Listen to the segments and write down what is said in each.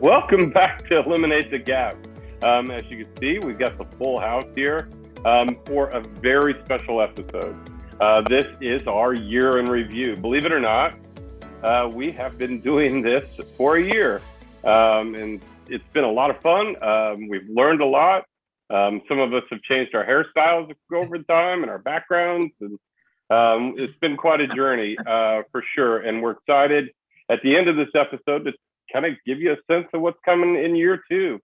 Welcome back to Eliminate the Gap. As you can see, we've got the full house here for a very special episode. This is our year in review. Believe it or not, we have been doing this for a year, and it's been a lot of fun. We've learned a lot. Some of us have changed our hairstyles over time and our backgrounds, and it's been quite a journey for sure. And we're excited at the end of this episode to kind of give you a sense of what's coming in year two.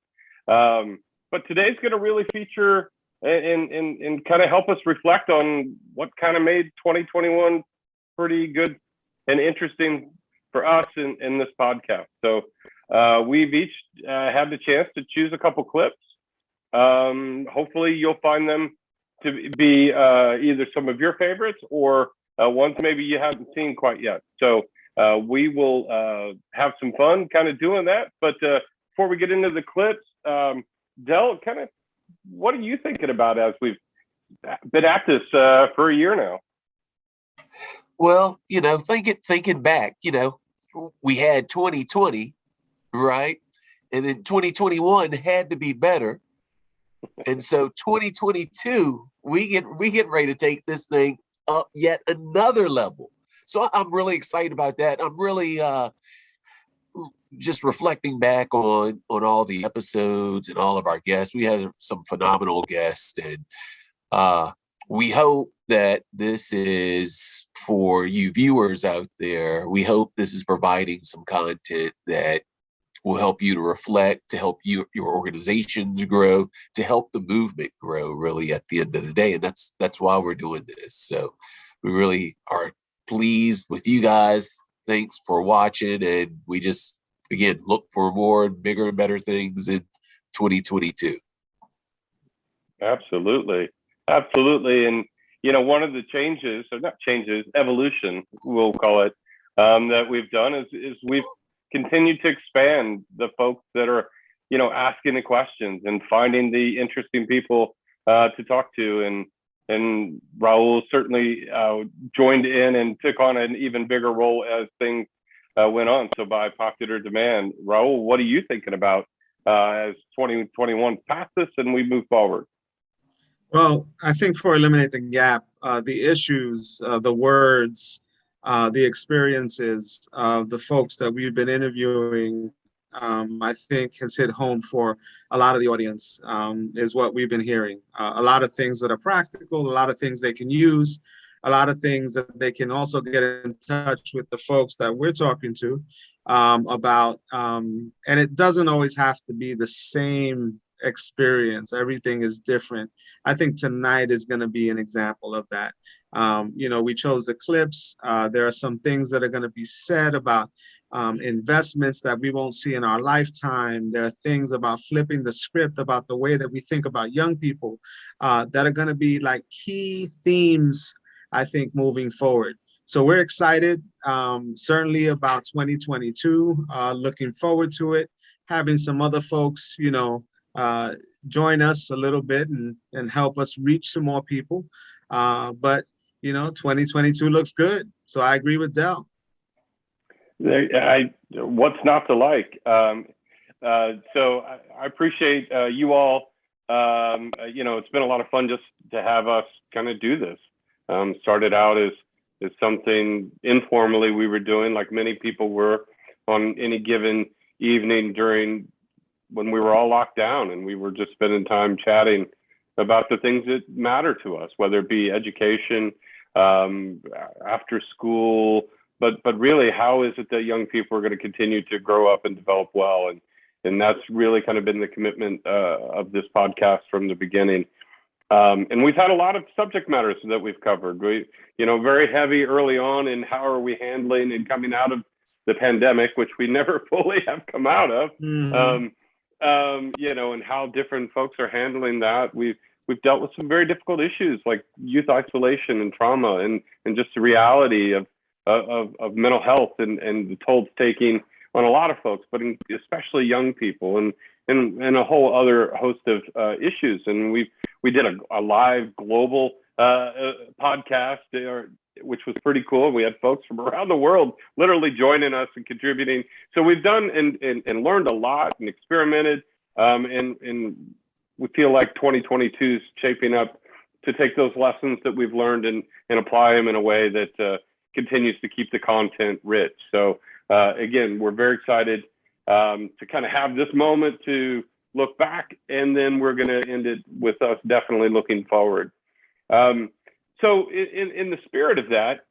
But today's going to really feature and kind of help us reflect on what kind of made 2021 pretty good and interesting for us in this podcast. So we've each had the chance to choose a couple clips. Hopefully you'll find them to be either some of your favorites or ones maybe you haven't seen quite yet. So we will have some fun kind of doing that. But before we get into the clips, Del, kind of what are you thinking about as we've been at this for a year now? Well, thinking back, we had 2020, right? And then 2021 had to be better. And so 2022, we get ready to take this thing up yet another level. So I'm really excited about that. I'm really just reflecting back on all the episodes and all of our guests. We have some phenomenal guests, and we hope that this is for you viewers out there. We hope this is providing some content that will help you to reflect, to help your organizations grow, to help the movement grow really at the end of the day. And that's why we're doing this. So we really are pleased with you guys. Thanks for watching. And we just, again, look for more and bigger and better things in 2022. Absolutely. Absolutely. And, one of the changes, or not changes, evolution, we'll call it, that we've done is we've continued to expand the folks that are, asking the questions and finding the interesting people to talk to. And Raul certainly joined in and took on an even bigger role as things went on. So by popular demand, Raul, what are you thinking about as 2021 passes and we move forward? Well, I think for Eliminate the Gap, the issues, the words, the experiences of the folks that we've been interviewing, I think has hit home for a lot of the audience, is what we've been hearing. A lot of things that are practical, a lot of things they can use, a lot of things that they can also get in touch with the folks that we're talking to about. And it doesn't always have to be the same experience. Everything is different. I think tonight is going to be an example of that. We chose the clips. There are some things that are going to be said about investments that we won't see in our lifetime. There are things about flipping the script about the way that we think about young people that are going to be like key themes, I think, moving forward. So we're excited, certainly about 2022, looking forward to it, having some other folks, join us a little bit and help us reach some more people. But 2022 looks good. So I agree with Del. What's not to like? So I appreciate you all. It's been a lot of fun just to have us kind of do this. Started out as something informally we were doing, like many people were on any given evening when we were all locked down, and we were just spending time chatting about the things that matter to us, whether it be education, after school, but really, how is it that young people are going to continue to grow up and develop well? And that's really kind of been the commitment of this podcast from the beginning. And we've had a lot of subject matters that we've covered. We, very heavy early on in how are we handling and coming out of the pandemic, which we never fully have come out of. Mm-hmm. And how different folks are handling that. We've dealt with some very difficult issues like youth isolation and trauma and just the reality of mental health and the toll it's taking on a lot of folks, but especially young people and a whole other host of issues. And we did a live global podcast which was pretty cool. We had folks from around the world literally joining us and contributing. So we've done and learned a lot and experimented. And we feel like 2022 is shaping up to take those lessons that we've learned and apply them in a way that continues to keep the content rich. So again, we're very excited to kind of have this moment to look back, and then we're going to end it with us definitely looking forward. So in the spirit of that,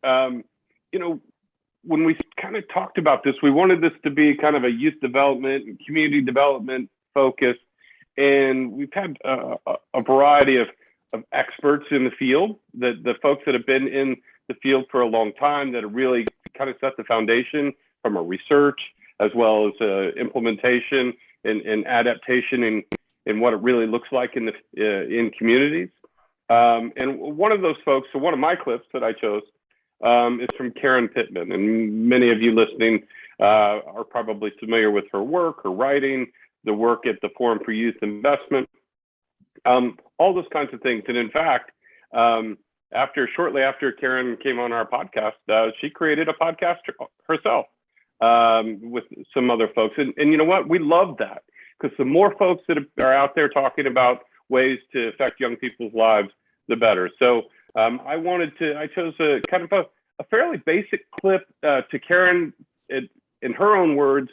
when we kind of talked about this, we wanted this to be kind of a youth development and community development focus. And we've had a variety of experts in the field, the folks that have been in the field for a long time that have really kind of set the foundation from a research as well as implementation and adaptation in what it really looks like in communities. And one of those folks, so one of my clips that I chose is from Karen Pittman. And many of you listening are probably familiar with her work, her writing, the work at the Forum for Youth Investment, all those kinds of things. And in fact, shortly after Karen came on our podcast, she created a podcast herself with some other folks. And you know what? We love that, because the more folks that are out there talking about ways to affect young people's lives, the better. So I chose a kind of a fairly basic clip to Karen in her own words,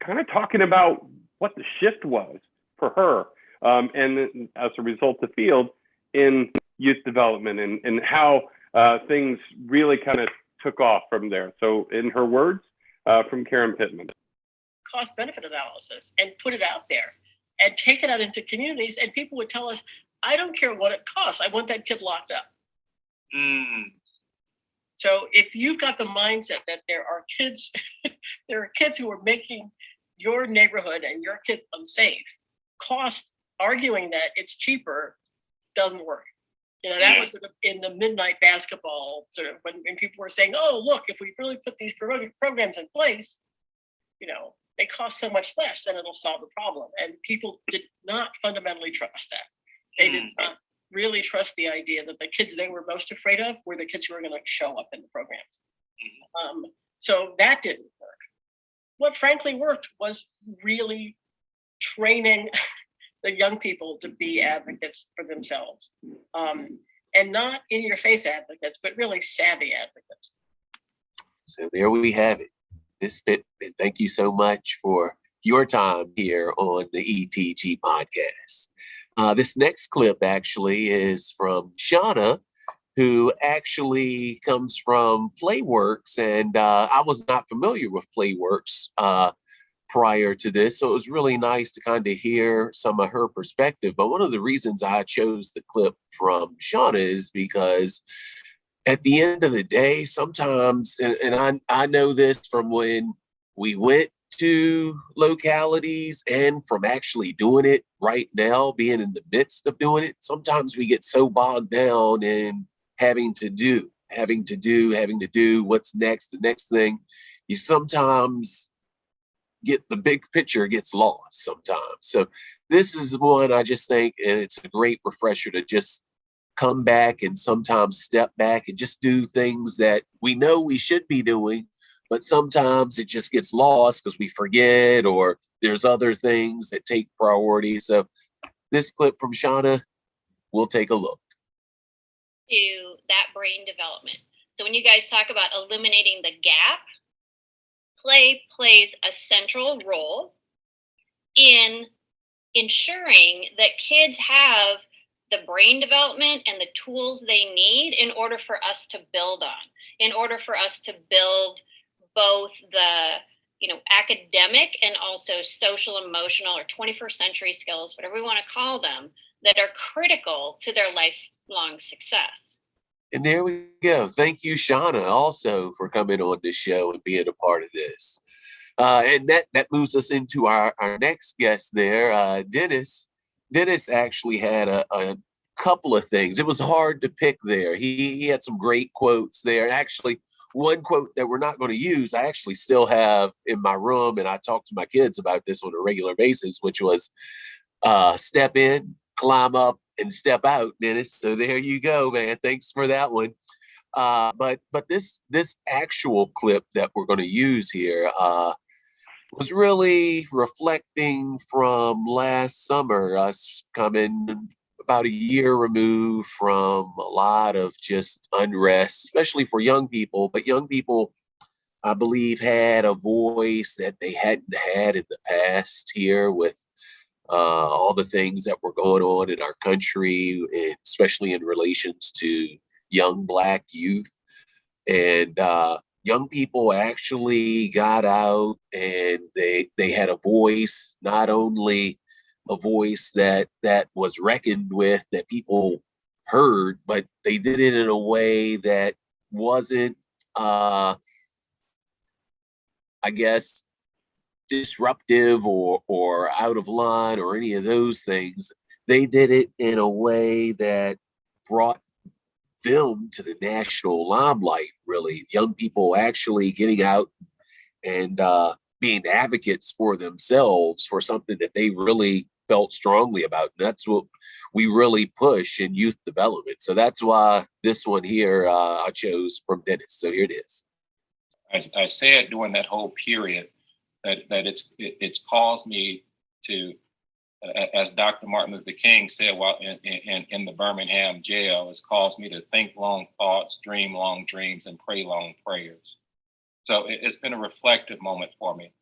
kind of talking about what the shift was for her and as a result the field in youth development and how things really kind of took off from there. So in her words, from Karen Pittman. Cost benefit analysis and put it out there and take it out into communities, and people would tell us, I don't care what it costs, I want that kid locked up. So if you've got the mindset that there are kids who are making your neighborhood and your kid unsafe, arguing that it's cheaper doesn't work. That was sort of in the midnight basketball, sort of when people were saying, oh, look, if we really put these programs in place, they cost so much less and it'll solve the problem. And people did not fundamentally trust that. They did not really trust the idea that the kids they were most afraid of were the kids who were going to show up in the programs. So that didn't work. What frankly worked was really training the young people to be advocates for themselves, and not in-your-face advocates, but really savvy advocates. So there we have it. Miss Pittman, thank you so much for your time here on the ETG podcast. This next clip actually is from Shauna, who actually comes from Playworks, and I was not familiar with Playworks prior to this, so it was really nice to kind of hear some of her perspective. But one of the reasons I chose the clip from Shauna is because at the end of the day, sometimes, and I know this from when we went to localities and from actually doing it right now, being in the midst of doing it, sometimes we get so bogged down in having to do what's next, the next thing. You sometimes get the big picture gets lost sometimes. So this is one I just think, and it's a great refresher to just come back and sometimes step back and just do things that we know we should be doing, but sometimes it just gets lost because we forget or there's other things that take priority. So this clip from Shauna, we'll take a look. To that brain development. So when you guys talk about eliminating the gap, play plays a central role in ensuring that kids have the brain development and the tools they need in order for us to build on, in order for us to build both the academic and also social, emotional, or 21st century skills, whatever we want to call them, that are critical to their lifelong success. And there we go. Thank you, Shauna, also for coming on this show and being a part of this. And that moves us into our next guest there, Dennis. Dennis actually had a couple of things. It was hard to pick there. He had some great quotes there. Actually, one quote that we're not going to use, I actually still have in my room, and I talk to my kids about this on a regular basis, which was step in, climb up, and step out, Dennis. So there you go, man. Thanks for that one. But this actual clip that we're going to use here was really reflecting from last summer, us coming about a year removed from a lot of just unrest, especially for young people. But young people, I believe, had a voice that they hadn't had in the past here with all the things that were going on in our country, and especially in relations to young Black youth. And young people actually got out and they had a voice, not only a voice that was reckoned with, that people heard, but they did it in a way that wasn't I guess disruptive or out of line or any of those things. They did it in a way that brought them to the national limelight, really. Young people actually getting out and being advocates for themselves for something that they really felt strongly about. And that's what we really push in youth development. So that's why this one here I chose from Dennis. So here it is. I said during that whole period that it's caused me to, as Dr. Martin Luther King said while in the Birmingham jail, it's caused me to think long thoughts, dream long dreams, and pray long prayers. So it's been a reflective moment for me.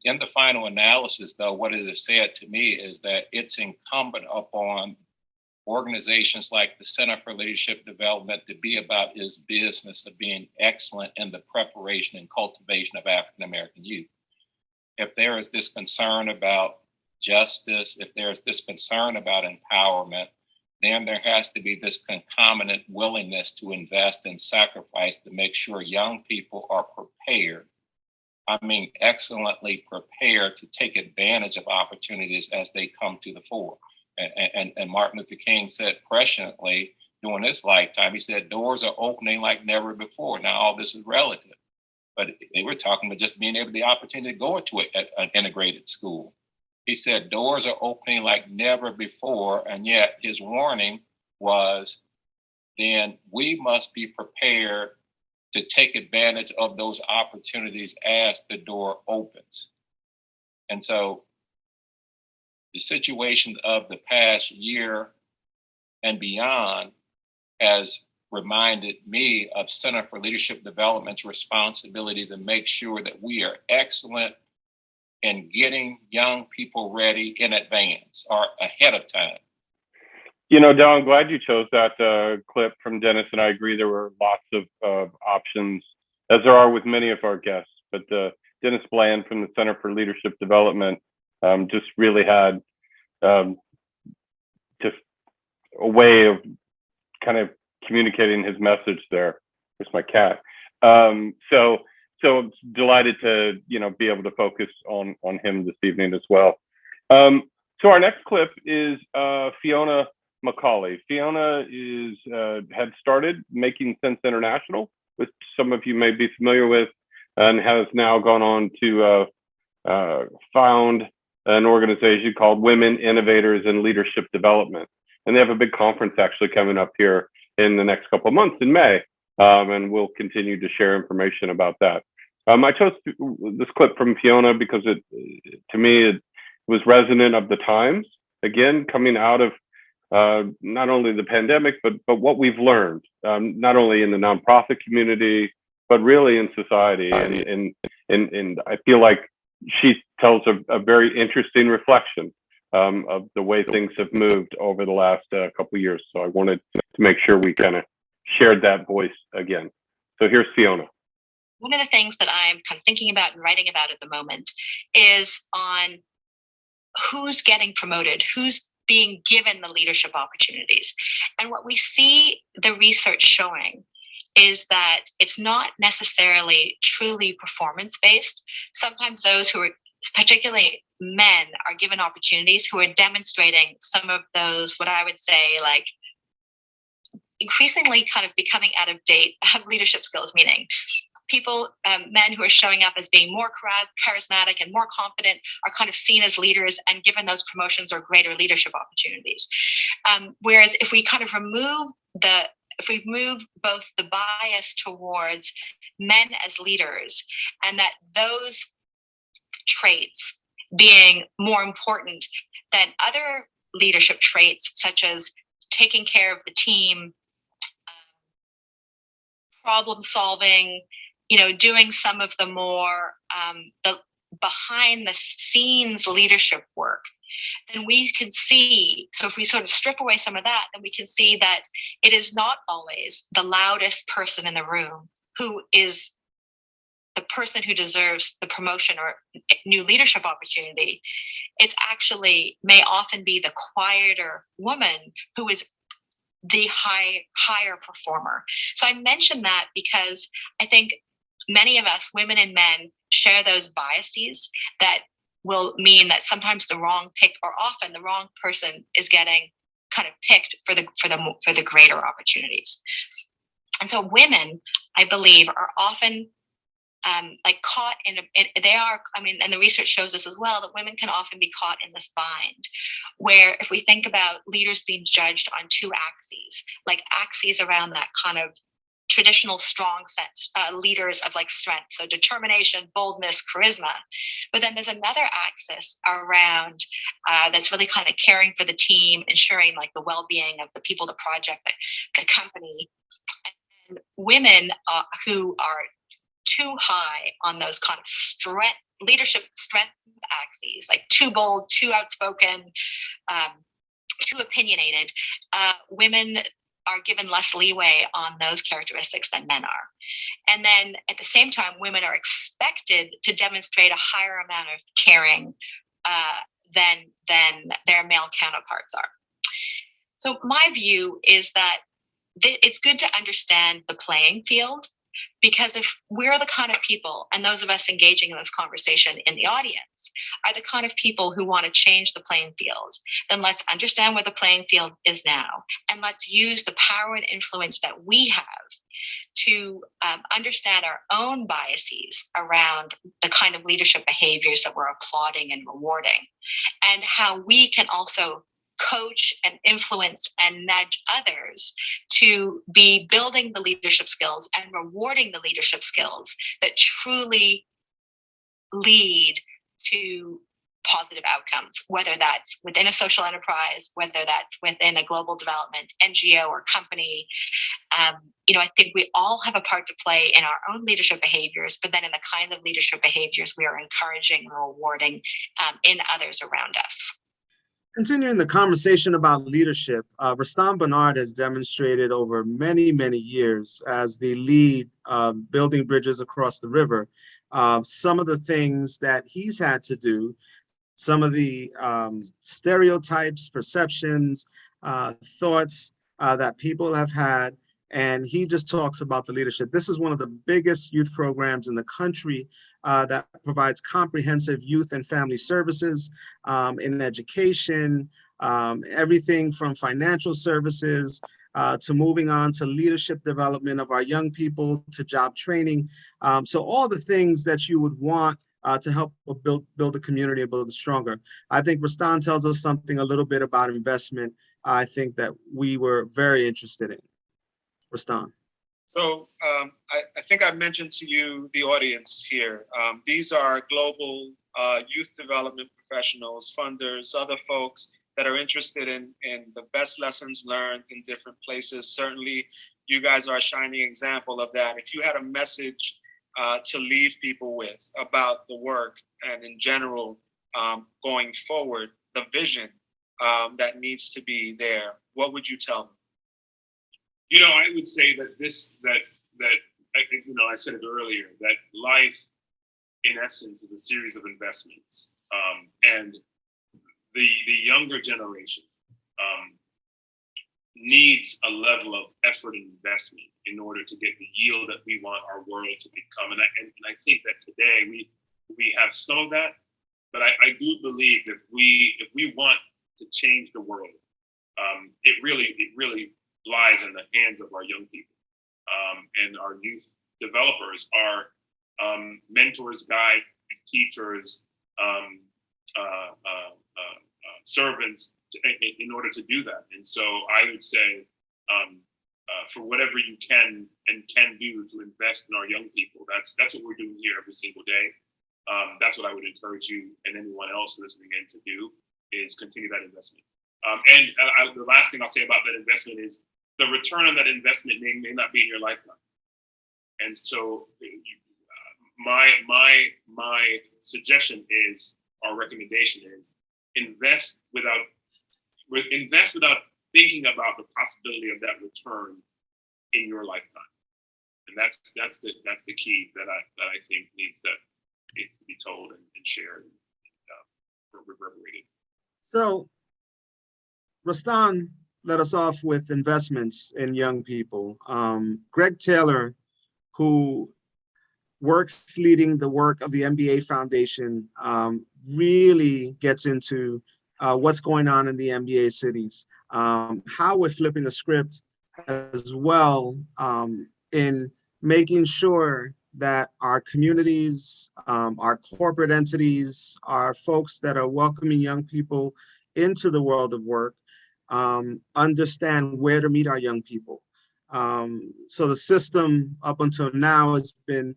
In the final analysis, though, what it has said to me is that it's incumbent upon organizations like the Center for Leadership Development to be about its business of being excellent in the preparation and cultivation of African American youth. If there is this concern about justice, if there is this concern about empowerment, then there has to be this concomitant willingness to invest and sacrifice to make sure young people are prepared. I mean, excellently prepared to take advantage of opportunities as they come to the fore. And Martin Luther King said presciently during his lifetime, he said, doors are opening like never before. Now, all this is relative, but they were talking about just being able the opportunity to go into an integrated school. He said, doors are opening like never before. And yet his warning was, then we must be prepared to take advantage of those opportunities as the door opens. And so the situation of the past year and beyond has reminded me of Center for Leadership Development's responsibility to make sure that we are excellent in getting young people ready in advance or ahead of time. You know, Don, I'm glad you chose that clip from Dennis, and I agree there were lots of options, as there are with many of our guests. But Dennis Bland from the Center for Leadership Development just really had just a way of kind of communicating his message there. Here's my cat. So I'm delighted to be able to focus on him this evening as well. So our next clip is Fiona McCauley. Fiona had started Making Sense International, which some of you may be familiar with, and has now gone on to found an organization called Women Innovators in Leadership Development. And they have a big conference actually coming up here in the next couple of months in May. And we'll continue to share information about that. I chose this clip from Fiona because to me, it was resonant of the times. Again, coming out of not only the pandemic, but what we've learned, not only in the nonprofit community, but really in society. And I feel like she tells a very interesting reflection of the way things have moved over the last couple of years. So I wanted to make sure we kind of shared that voice again. So here's Fiona. One of the things that I'm kind of thinking about and writing about at the moment is on who's getting promoted, who's being given the leadership opportunities. And what we see the research showing is that it's not necessarily truly performance-based. Sometimes those who are, particularly men, are given opportunities who are demonstrating some of those, what I would say, like increasingly kind of becoming out of date leadership skills, meaning people, men who are showing up as being more charismatic and more confident are kind of seen as leaders and given those promotions or greater leadership opportunities. Whereas if we kind of remove the if we move both the bias towards men as leaders, and that those traits being more important than other leadership traits, such as taking care of the team, problem solving, doing some of the more the behind the scenes leadership work, then we can see, so if we sort of strip away some of that, then we can see that it is not always the loudest person in the room who is the person who deserves the promotion or new leadership opportunity. It's actually may often be the quieter woman who is the higher performer. So I mention that because I think many of us, women and men, share those biases that will mean that sometimes the wrong pick, or often the wrong person, is getting kind of picked for the greater opportunities. And so women, I believe, are often like caught in and the research shows us as well, that women can often be caught in this bind, where if we think about leaders being judged on two axes, like axes around that kind of traditional strong sets, leaders of like strength, so determination, boldness, charisma. But then there's another axis around that's really kind of caring for the team, ensuring like the well-being of the people, the project, the company. And women who are too high on those kind of leadership strength axes, like too bold, too outspoken, too opinionated, women are given less leeway on those characteristics than men are. And then at the same time, women are expected to demonstrate a higher amount of caring than their male counterparts are. So my view is that it's good to understand the playing field, because if we're the kind of people, and those of us engaging in this conversation in the audience are the kind of people who want to change the playing field, then let's understand where the playing field is now, and let's use the power and influence that we have to understand our own biases around the kind of leadership behaviors that we're applauding and rewarding, and how we can also coach and influence and nudge others to be building the leadership skills and rewarding the leadership skills that truly lead to positive outcomes, whether that's within a social enterprise, whether that's within a global development NGO or company. I think we all have a part to play in our own leadership behaviors, but then in the kind of leadership behaviors we are encouraging and rewarding in others around us. Continuing the conversation about leadership, Rustam Bernard has demonstrated over many, many years as the lead building bridges across the river, some of the things that he's had to do, some of the stereotypes, perceptions, thoughts that people have had, and he just talks about the leadership. This is one of the biggest youth programs in the country that provides comprehensive youth and family services in education, everything from financial services to moving on to leadership development of our young people, to job training. So all the things that you would want to help build a community and build it stronger. I think Rustam tells us something a little bit about investment, I think that we were very interested in. Rustam. So I think I mentioned to you, the audience here, these are global youth development professionals, funders, other folks that are interested in the best lessons learned in different places. Certainly, you guys are a shining example of that. If you had a message to leave people with about the work and in general going forward, the vision that needs to be there, what would you tell them? I would say that I said it earlier, that life, in essence, is a series of investments. And the younger generation needs a level of effort and investment in order to get the yield that we want our world to become. And I think that today we have some of that, but I do believe that if we want to change the world, it really lies in the hands of our young people, and our youth developers are mentors, guides, teachers, servants in order to do that. And so I would say for whatever you can do to invest in our young people. That's what we're doing here every single day. That's what I would encourage you and anyone else listening in to do, is continue that investment. The last thing I'll say about that investment is the return on that investment may not be in your lifetime. And so my suggestion is, our recommendation is, invest without thinking about the possibility of that return in your lifetime. And that's the key that I think needs to be told and shared and reverberated. So, Rastan led us off with investments in young people. Greg Taylor, who works leading the work of the NBA Foundation, really gets into what's going on in the NBA cities, how we're flipping the script as well, in making sure that our communities, our corporate entities, our folks that are welcoming young people into the world of work, understand where to meet our young people. So the system up until now has been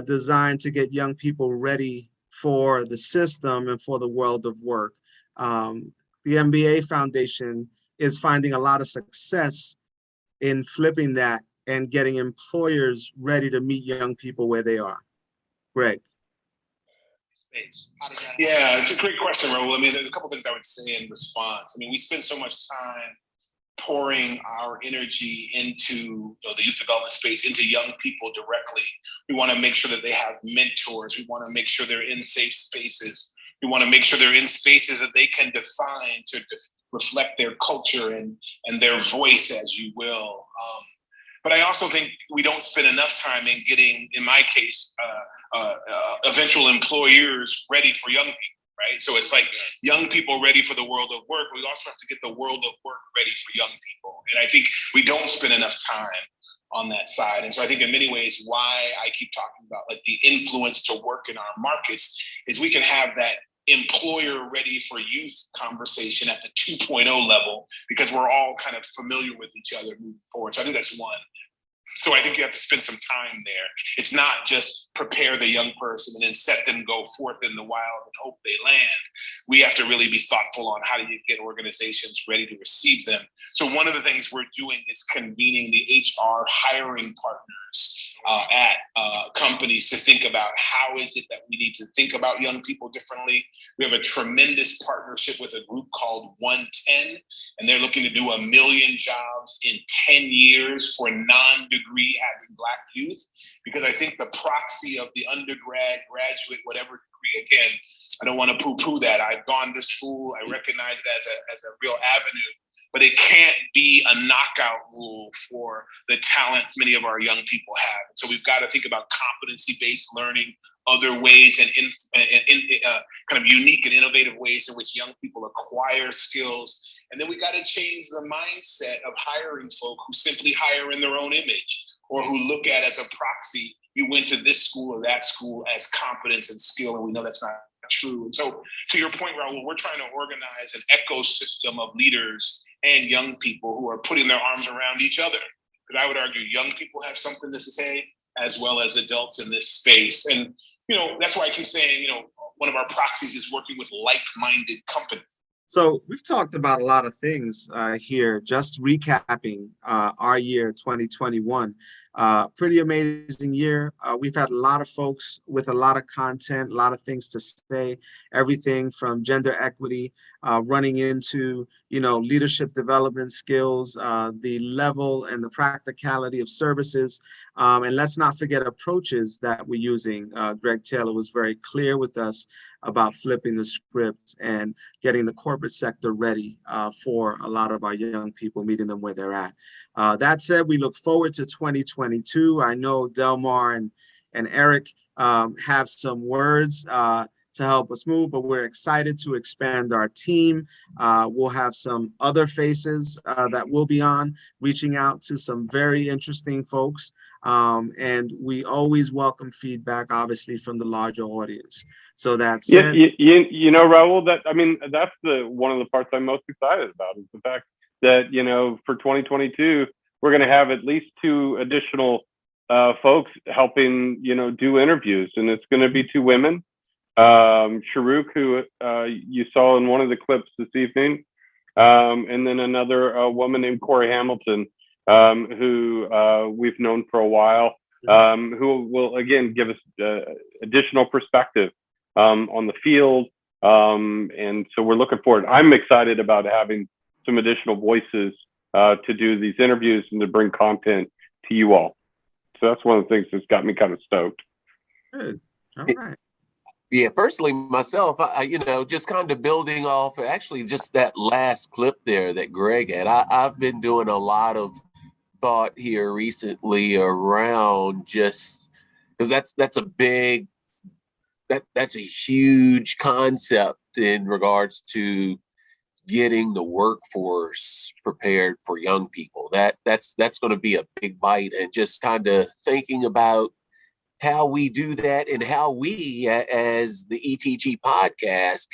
designed to get young people ready for the system and for the world of work. The MBA Foundation is finding a lot of success in flipping that and getting employers ready to meet young people where they are. Greg. Yeah, it's a great question, Raul. I mean, there's a couple things I would say in response. I mean, we spend so much time pouring our energy into the youth development space, into young people directly. We want to make sure that they have mentors. We want to make sure they're in safe spaces. We want to make sure they're in spaces that they can define to reflect their culture and their voice, as you will. But I also think we don't spend enough time in getting, in my case, eventual employers ready for young people, right? So it's like young people ready for the world of work. We also have to get the world of work ready for young people. And I think we don't spend enough time on that side. And so I think in many ways why I keep talking about like the influence to work in our markets is we can have that employer ready for youth conversation at the 2.0 level, because we're all kind of familiar with each other moving forward. So I think that's one. So I think you have to spend some time there. It's not just prepare the young person and then set them go forth in the wild and hope they land. We have to really be thoughtful on how do you get organizations ready to receive them. So one of the things we're doing is convening the HR hiring partners at companies to think about how is it that we need to think about young people differently. We have a tremendous partnership with a group called 110, and they're looking to do 1 million jobs in 10 years for non-degree having Black youth, because I think the proxy of the undergrad, graduate, whatever degree, again, I don't want to poo-poo that. I've gone to school. I recognize it as a real avenue, but it can't be a knockout rule for the talent many of our young people have. So we've got to think about competency-based learning, other ways and kind of unique and innovative ways in which young people acquire skills. And then we got to change the mindset of hiring folk who simply hire in their own image, or who look at as a proxy, you went to this school or that school as competence and skill, and we know that's not true. And so to your point, Raul, we're trying to organize an ecosystem of leaders and young people who are putting their arms around each other. Because I would argue young people have something to say, as well as adults in this space. And, that's why I keep saying, one of our proxies is working with like-minded companies. So we've talked about a lot of things here, just recapping our year 2021. Pretty amazing year. We've had a lot of folks with a lot of content, a lot of things to say, everything from gender equity, running into, leadership development skills, the level and the practicality of services. And let's not forget approaches that we're using. Greg Taylor was very clear with us about flipping the script and getting the corporate sector ready for a lot of our young people, meeting them where they're at. That said, we look forward to 2022. I know Delmar and Eric have some words to help us move, but we're excited to expand our team. We'll have some other faces that will be on, reaching out to some very interesting folks. And we always welcome feedback, obviously, from the larger audience. So that's it. Raul, that's one of the parts I'm most excited about, is the fact that, for 2022, we're going to have at least 2 additional folks helping, do interviews, and it's going to be 2 women. Sharuk, who you saw in one of the clips this evening, and then another woman named Corey Hamilton, who we've known for a while, who will again give us additional perspective on the field. And so we're looking forward. I'm excited about having some additional voices to do these interviews and to bring content to you all. So that's one of the things that's got me kind of stoked. Good. All right. Yeah, personally, myself, I just kind of building off actually just that last clip there that Greg had. I've been doing a lot of thought here recently around just because that's a huge concept in regards to getting the workforce prepared for young people. That's going to be a big bite, and just kind of thinking about how we do that and how we as the ETG podcast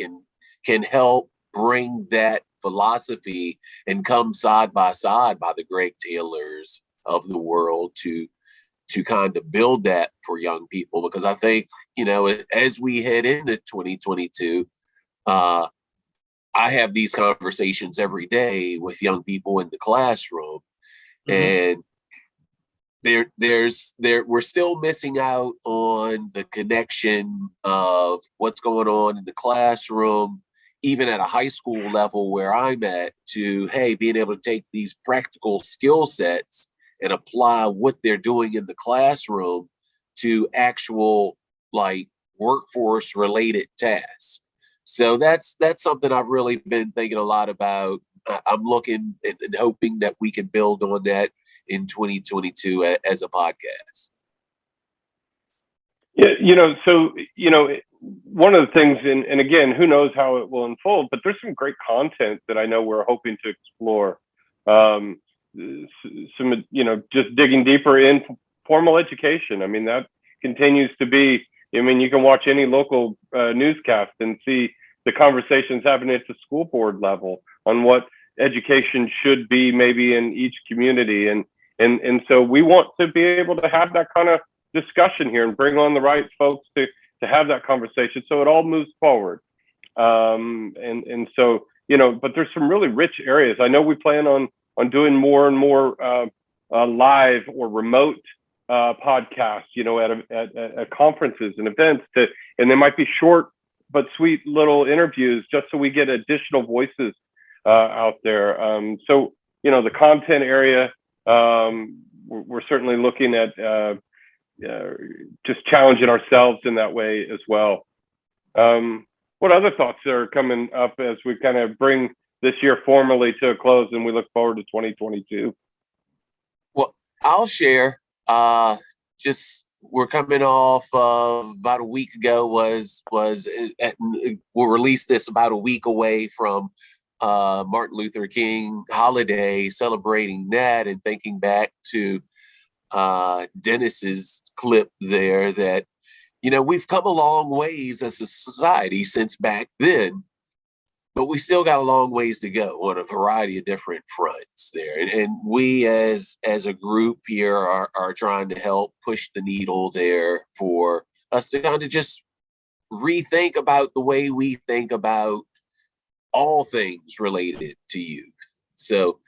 can help bring that philosophy and come side by side by the Greg Taylors of the world to kind of build that for young people. Because I think, as we head into 2022, I have these conversations every day with young people in the classroom, and we're still missing out on the connection of what's going on in the classroom, even at a high school level where I'm at, to, hey, being able to take these practical skill sets and apply what they're doing in the classroom to actual workforce related tasks. So that's something I've really been thinking a lot about. I'm looking and hoping that we can build on that in 2022 as a podcast. Yeah, one of the things, and again, who knows how it will unfold, but there's some great content that I know we're hoping to explore. Just digging deeper in formal education. I mean, that continues to be, you can watch any local newscast and see the conversations happening at the school board level on what education should be maybe in each community. And so we want to be able to have that kind of discussion here and bring on the right folks to have that conversation so it all moves forward. So, but there's some really rich areas. I know we plan on doing more and more live or remote podcasts, at conferences and events, and they might be short but sweet little interviews just so we get additional voices out there. So, the content area, we're certainly looking at just challenging ourselves in that way as well. What other thoughts are coming up as we kind of bring this year formally to a close and we look forward to 2022? Well, I'll share. We're coming off about a week ago we'll release this about a week away from Martin Luther King holiday, celebrating that and thinking back to Dennis's clip there that, we've come a long ways as a society since back then, but we still got a long ways to go on a variety of different fronts there. And we as a group here are trying to help push the needle there for us to kind of just rethink about the way we think about all things related to youth. So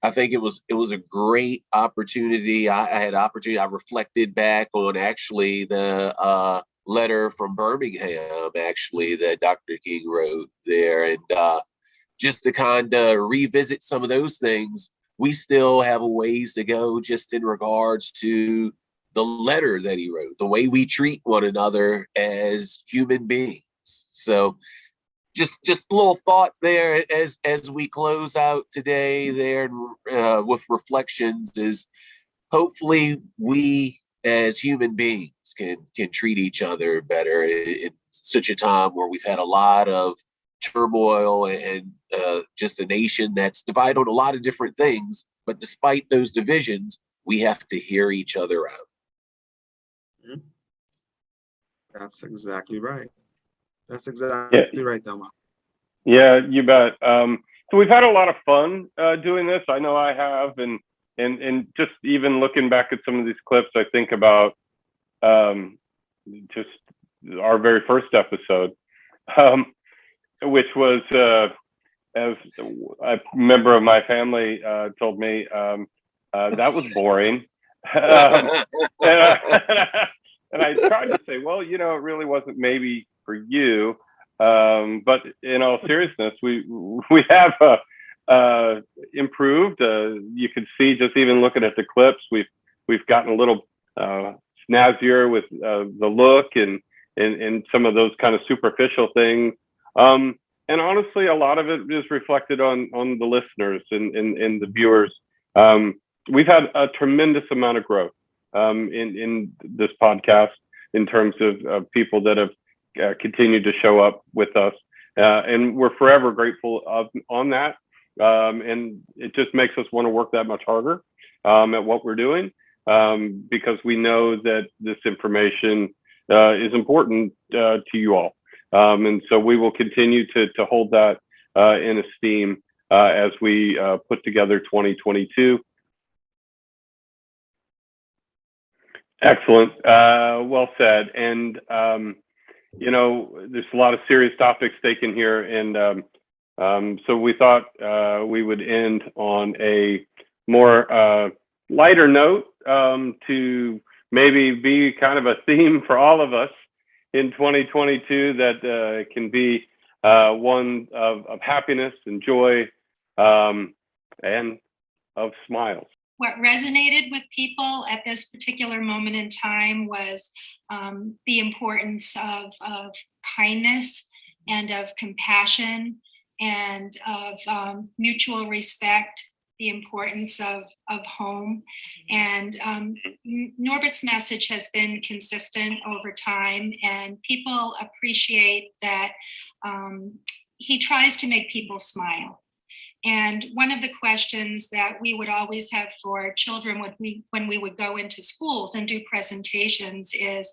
I think it was a great opportunity. I reflected back on actually the letter from Birmingham, actually, that Dr. King wrote there. And just to kind of revisit some of those things, we still have a ways to go just in regards to the letter that he wrote, the way we treat one another as human beings. So just a little thought there as we close out today there with reflections is hopefully we as human beings can treat each other better in such a time where we've had a lot of turmoil and just a nation that's divided on a lot of different things. But despite those divisions, we have to hear each other out. That's exactly right. That's exactly right, Delma. Yeah, you bet. So we've had a lot of fun doing this. I know I have, and just even looking back at some of these clips, I think about just our very first episode, which was, as a member of my family told me, that was boring. And I tried to say, well, it really wasn't maybe for you. But in all seriousness, we have improved. You can see just even looking at the clips, we've gotten a little snazzier with the look and some of those kind of superficial things. And honestly, a lot of it is reflected on the listeners and the viewers. We've had a tremendous amount of growth in this podcast in terms of people that have continued to show up with us, and we're forever grateful on that. And it just makes us want to work that much harder at what we're doing, because we know that this information is important to you all, and so we will continue to hold that in esteem as we put together 2022. Excellent. Well said. And there's a lot of serious topics taken here, and so we thought we would end on a more lighter note, to maybe be kind of a theme for all of us in 2022 that can be one of happiness and joy, and of smiles. What resonated with people at this particular moment in time was the importance of kindness and of compassion and of mutual respect, the importance of home. And Norbert's message has been consistent over time, and people appreciate that he tries to make people smile. And one of the questions that we would always have for children when we would go into schools and do presentations is,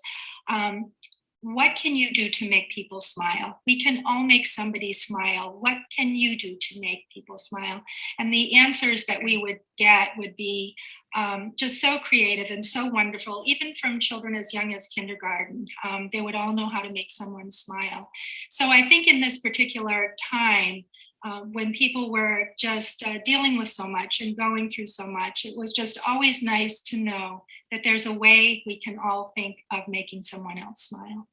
what can you do to make people smile? We can all make somebody smile. What can you do to make people smile? And the answers that we would get would be just so creative and so wonderful, even from children as young as kindergarten. They would all know how to make someone smile. So I think in this particular time, when people were just dealing with so much and going through so much, it was just always nice to know that there's a way we can all think of making someone else smile.